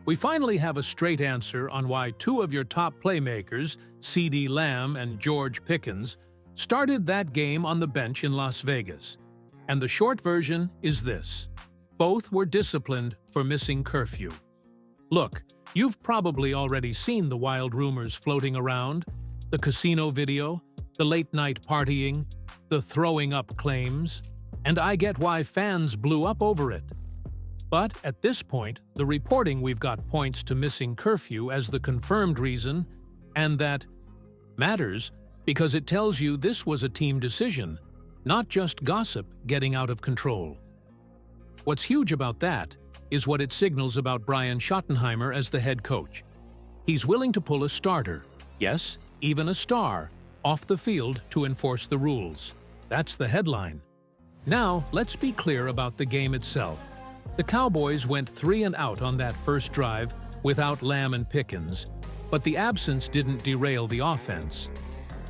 We finally have a straight answer on why two of your top playmakers, CeeDee Lamb and George Pickens, started that game on the bench in Las Vegas. And the short version is this: both were disciplined for missing curfew. Look, you've probably already seen the wild rumors floating around, the casino video, the late-night partying, the throwing up claims, and I get why fans blew up over it. But at this point, the reporting we've got points to missing curfew as the confirmed reason, and that matters because it tells you this was a team decision, not just gossip getting out of control. What's huge about that is what it signals about Brian Schottenheimer as the head coach. He's willing to pull a starter, yes, even a star, off the field to enforce the rules. That's the headline. Now, let's be clear about the game itself. The Cowboys went 3 and out on that first drive without Lamb and Pickens, but the absence didn't derail the offense.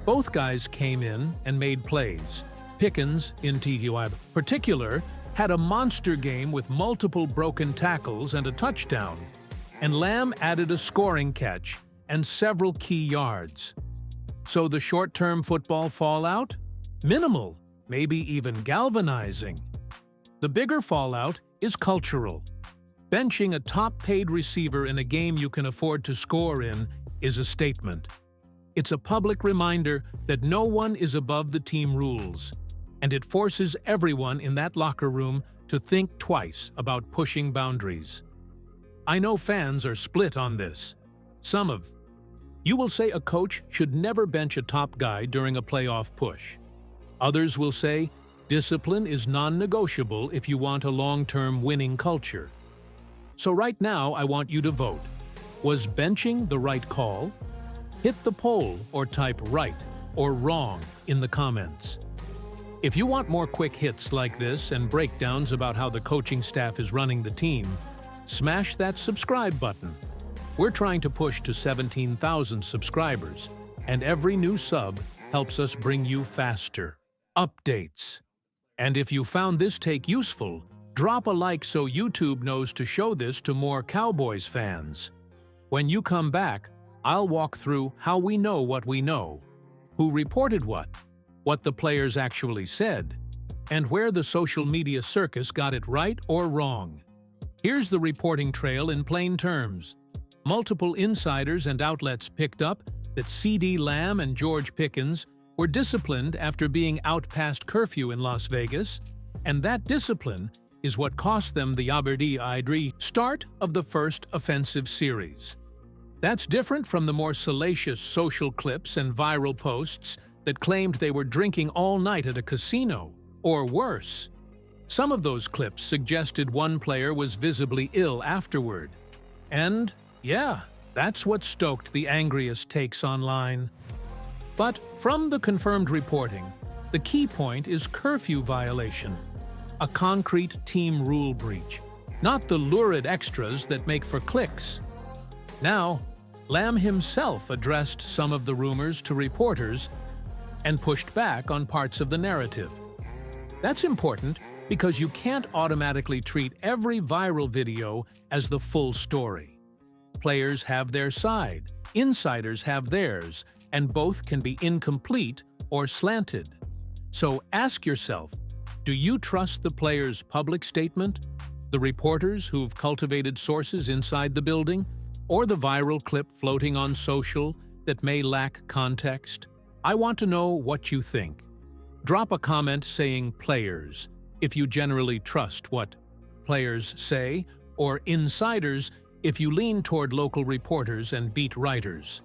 Both guys came in and made plays. Pickens, in particular, had a monster game with multiple broken tackles and a touchdown, and Lamb added a scoring catch and several key yards. So the short-term football fallout? Minimal, maybe even galvanizing. The bigger fallout is cultural. Benching a top-paid receiver in a game you can afford to score in is a statement. It's a public reminder that no one is above the team rules, and it forces everyone in that locker room to think twice about pushing boundaries. I know fans are split on this. You will say a coach should never bench a top guy during a playoff push. Others will say discipline is non-negotiable if you want a long-term winning culture. So right now, I want you to vote. Was benching the right call? Hit the poll or type right or wrong in the comments. If you want more quick hits like this and breakdowns about how the coaching staff is running the team, smash that subscribe button. We're trying to push to 17,000 subscribers, and every new sub helps us bring you faster updates. And if you found this take useful, drop a like so YouTube knows to show this to more Cowboys fans. When you come back, I'll walk through how we know what we know, who reported what the players actually said, and where the social media circus got it right or wrong. Here's the reporting trail in plain terms. Multiple insiders and outlets picked up that CeeDee Lamb and George Pickens were disciplined after being out past curfew in Las Vegas, and that discipline is what cost them the start of the first offensive series. That's different from the more salacious social clips and viral posts that claimed they were drinking all night at a casino, or worse. Some of those clips suggested one player was visibly ill afterward. And, yeah, that's what stoked the angriest takes online. But from the confirmed reporting, the key point is curfew violation, a concrete team rule breach, not the lurid extras that make for clicks. Now, Lamb himself addressed some of the rumors to reporters and pushed back on parts of the narrative. That's important because you can't automatically treat every viral video as the full story. Players have their side, insiders have theirs, and both can be incomplete or slanted. So ask yourself, do you trust the player's public statement, the reporters who've cultivated sources inside the building, or the viral clip floating on social that may lack context? I want to know what you think. Drop a comment saying players, if you generally trust what players say, or insiders if you lean toward local reporters and beat writers.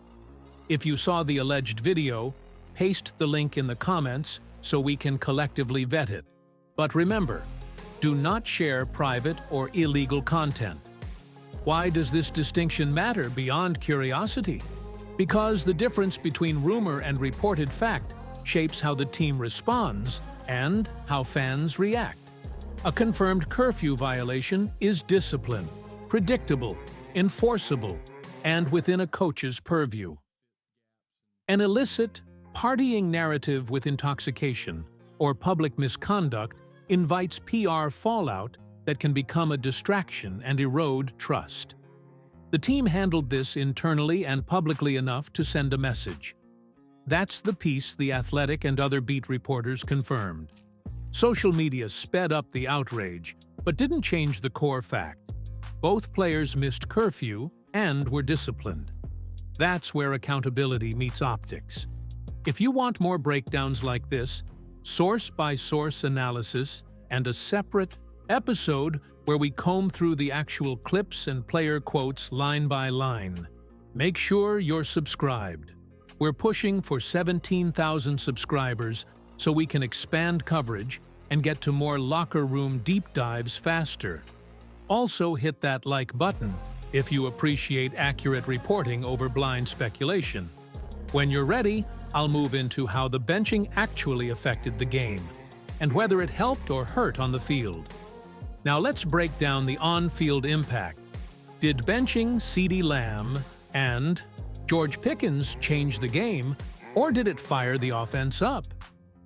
If you saw the alleged video, paste the link in the comments so we can collectively vet it. But remember, do not share private or illegal content. Why does this distinction matter beyond curiosity? Because the difference between rumor and reported fact shapes how the team responds and how fans react. A confirmed curfew violation is discipline, predictable, enforceable, and within a coach's purview. An illicit, partying narrative with intoxication or public misconduct invites PR fallout that can become a distraction and erode trust. The team handled this internally and publicly enough to send a message. That's the piece The Athletic and other beat reporters confirmed. Social media sped up the outrage, but didn't change the core fact. Both players missed curfew and were disciplined. That's where accountability meets optics. If you want more breakdowns like this, source-by-source analysis, and a separate episode where we comb through the actual clips and player quotes line by line, make sure you're subscribed. We're pushing for 17,000 subscribers so we can expand coverage and get to more locker room deep dives faster. Also hit that like button if you appreciate accurate reporting over blind speculation. When you're ready, I'll move into how the benching actually affected the game, and whether it helped or hurt on the field. Now let's break down the on-field impact. Did benching CeeDee Lamb and George Pickens change the game, or did it fire the offense up?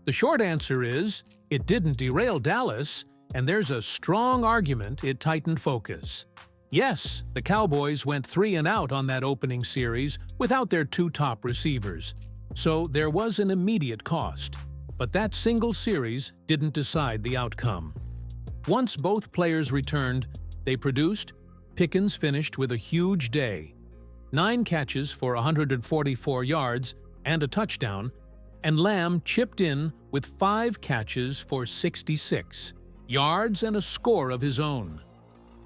The short answer is, it didn't derail Dallas, and there's a strong argument it tightened focus. Yes, the Cowboys went 3 and out on that opening series without their 2 top receivers, so there was an immediate cost. But that single series didn't decide the outcome. Once both players returned, they produced. Pickens finished with a huge day. 9 catches for 144 yards and a touchdown, and Lamb chipped in with 5 catches for 66 yards and a score of his own.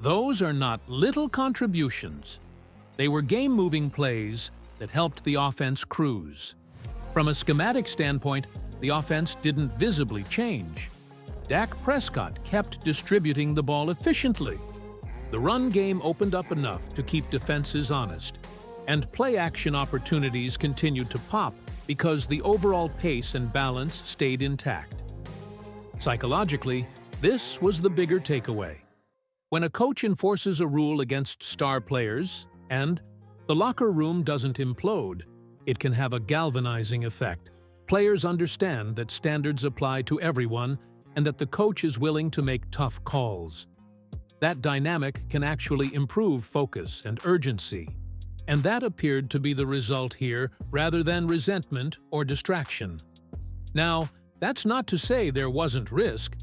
Those are not little contributions. They were game-moving plays that helped the offense cruise. From a schematic standpoint, the offense didn't visibly change. Dak Prescott kept distributing the ball efficiently. The run game opened up enough to keep defenses honest, and play-action opportunities continued to pop because the overall pace and balance stayed intact. Psychologically, this was the bigger takeaway. When a coach enforces a rule against star players, and the locker room doesn't implode, it can have a galvanizing effect. Players understand that standards apply to everyone and that the coach is willing to make tough calls. That dynamic can actually improve focus and urgency, and that appeared to be the result here rather than resentment or distraction. Now, that's not to say there wasn't risk.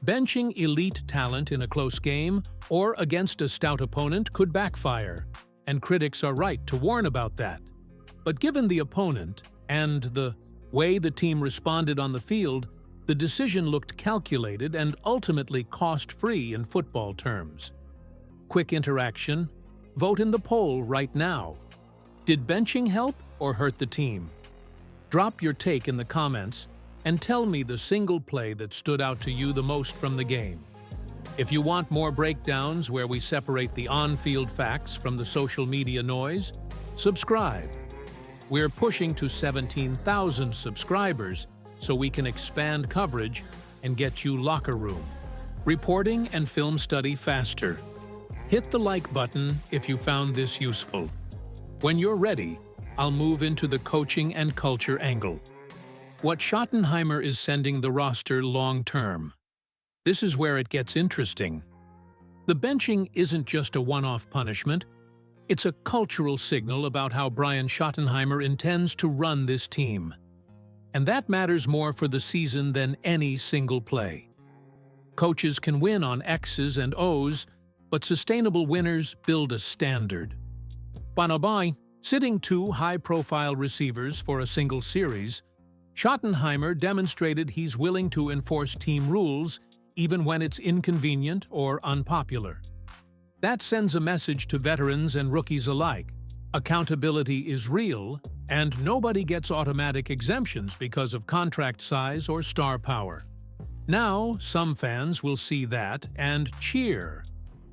Benching elite talent in a close game or against a stout opponent could backfire, and critics are right to warn about that. But given the opponent and the way the team responded on the field, the decision looked calculated and ultimately cost-free in football terms. Quick interaction: vote in the poll right now. Did benching help or hurt the team? Drop your take in the comments and tell me the single play that stood out to you the most from the game. If you want more breakdowns where we separate the on-field facts from the social media noise, subscribe. We're pushing to 17,000 subscribers so we can expand coverage and get you locker room reporting and film study faster. Hit the like button if you found this useful. When you're ready, I'll move into the coaching and culture angle. What Schottenheimer is sending the roster long-term. This is where it gets interesting. The benching isn't just a one-off punishment. It's a cultural signal about how Brian Schottenheimer intends to run this team. And that matters more for the season than any single play. Coaches can win on X's and O's, but sustainable winners build a standard. By sitting 2 high-profile receivers for a single series, Schottenheimer demonstrated he's willing to enforce team rules even when it's inconvenient or unpopular. That sends a message to veterans and rookies alike. Accountability is real, and nobody gets automatic exemptions because of contract size or star power. Now, some fans will see that and cheer.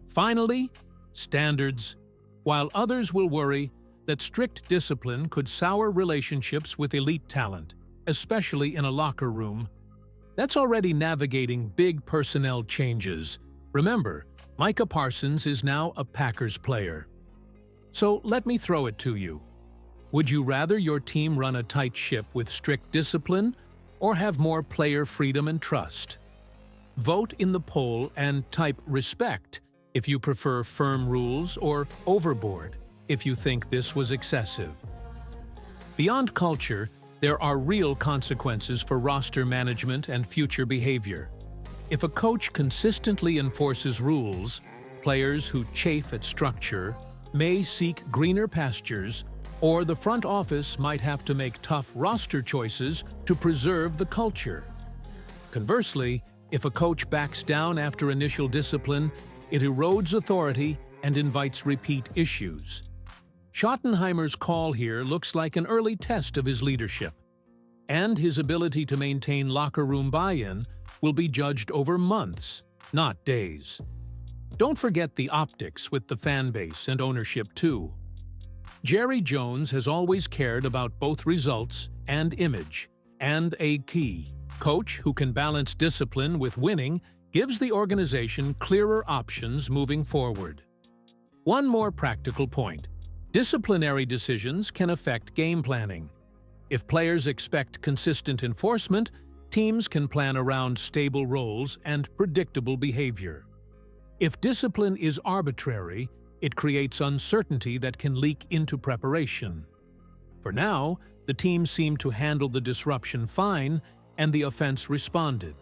Finally, standards. While others will worry that strict discipline could sour relationships with elite talent, especially in a locker room, that's already navigating big personnel changes. Remember, Micah Parsons is now a Packers player. So let me throw it to you. Would you rather your team run a tight ship with strict discipline or have more player freedom and trust? Vote in the poll and type respect if you prefer firm rules or overboard. if you think this was excessive. Beyond culture, there are real consequences for roster management and future behavior. If a coach consistently enforces rules, players who chafe at structure may seek greener pastures, or the front office might have to make tough roster choices to preserve the culture. Conversely, if a coach backs down after initial discipline, it erodes authority and invites repeat issues. Schottenheimer's call here looks like an early test of his leadership, and his ability to maintain locker room buy-in will be judged over months, not days. Don't forget the optics with the fan base and ownership too. Jerry Jones has always cared about both results and image, and a key coach who can balance discipline with winning gives the organization clearer options moving forward. One more practical point. Disciplinary decisions can affect game planning. If players expect consistent enforcement, teams can plan around stable roles and predictable behavior. If discipline is arbitrary, it creates uncertainty that can leak into preparation. For now, the team seemed to handle the disruption fine, and the offense responded.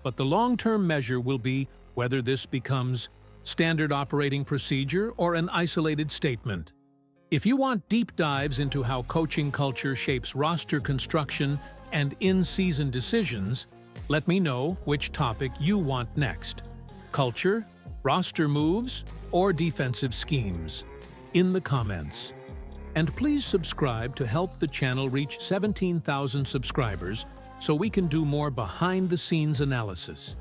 But the long-term measure will be whether this becomes standard operating procedure or an isolated statement. If you want deep dives into how coaching culture shapes roster construction and in-season decisions, let me know which topic you want next. Culture, roster moves, or defensive schemes? In the comments. And please subscribe to help the channel reach 17,000 subscribers so we can do more behind-the-scenes analysis.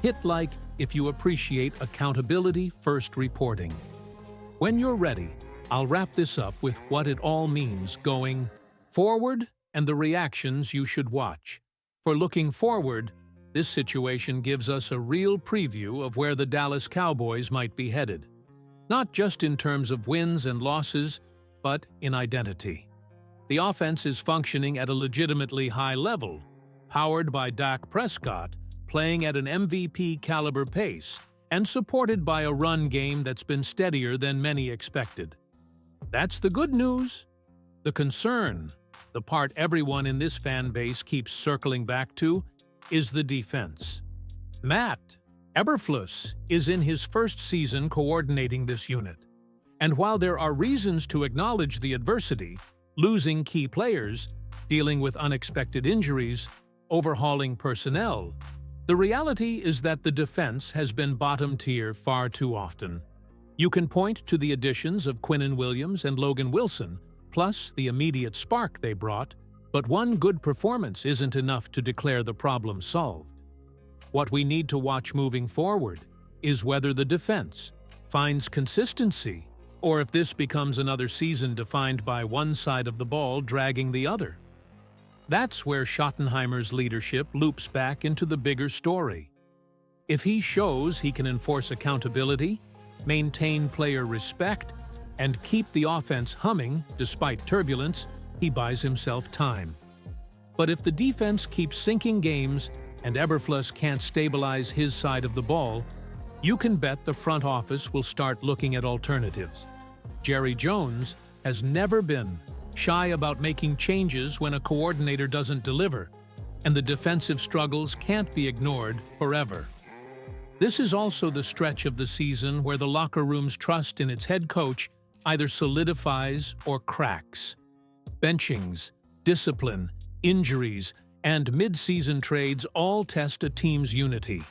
Hit like if you appreciate accountability-first reporting. When you're ready, I'll wrap this up with what it all means going forward and the reactions you should watch. For looking forward, this situation gives us a real preview of where the Dallas Cowboys might be headed. Not just in terms of wins and losses, but in identity. The offense is functioning at a legitimately high level, powered by Dak Prescott, playing at an MVP-caliber pace, and supported by a run game that's been steadier than many expected. That's the good news. The concern, the part everyone in this fan base keeps circling back to, is the defense. Matt Eberflus is in his first season coordinating this unit. And while there are reasons to acknowledge the adversity, losing key players, dealing with unexpected injuries, overhauling personnel, the reality is that the defense has been bottom tier far too often. You can point to the additions of Quinnen Williams and Logan Wilson, plus the immediate spark they brought, but one good performance isn't enough to declare the problem solved. What we need to watch moving forward is whether the defense finds consistency, or if this becomes another season defined by one side of the ball dragging the other. That's where Schottenheimer's leadership loops back into the bigger story. If he shows he can enforce accountability, maintain player respect, and keep the offense humming despite turbulence, he buys himself time. But if the defense keeps sinking games and Eberflus can't stabilize his side of the ball, you can bet the front office will start looking at alternatives. Jerry Jones has never been shy about making changes when a coordinator doesn't deliver, and the defensive struggles can't be ignored forever. This is also the stretch of the season where the locker room's trust in its head coach either solidifies or cracks. Benchings, discipline, injuries, and mid-season trades all test a team's unity.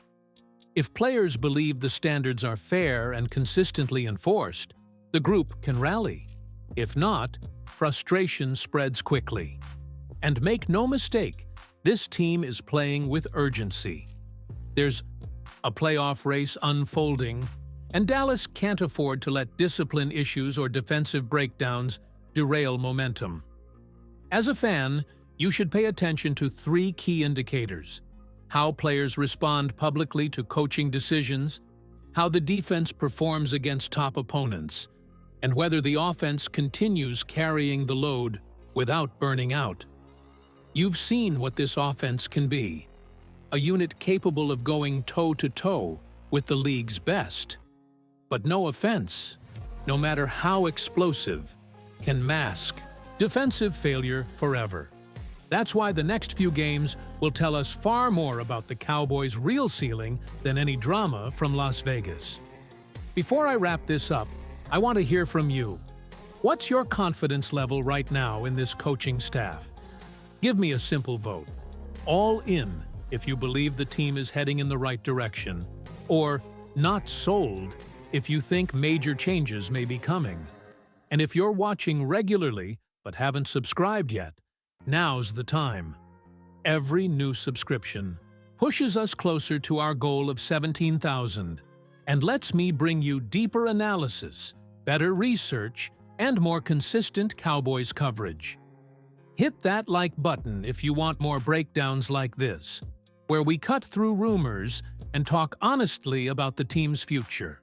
If players believe the standards are fair and consistently enforced, the group can rally. If not, frustration spreads quickly. And make no mistake, this team is playing with urgency. There's a playoff race unfolding, and Dallas can't afford to let discipline issues or defensive breakdowns derail momentum. As a fan, you should pay attention to three key indicators: how players respond publicly to coaching decisions, how the defense performs against top opponents, and whether the offense continues carrying the load without burning out. You've seen what this offense can be: a unit capable of going toe-to-toe with the league's best. But no offense, no matter how explosive, can mask defensive failure forever. That's why the next few games will tell us far more about the Cowboys' real ceiling than any drama from Las Vegas. Before I wrap this up, I want to hear from you. What's your confidence level right now in this coaching staff? Give me a simple vote. All in if you believe the team is heading in the right direction, or not sold if you think major changes may be coming. And if you're watching regularly but haven't subscribed yet, now's the time. Every new subscription pushes us closer to our goal of 17,000 and lets me bring you deeper analysis, better research, and more consistent Cowboys coverage. Hit that like button if you want more breakdowns like this, where we cut through rumors and talk honestly about the team's future.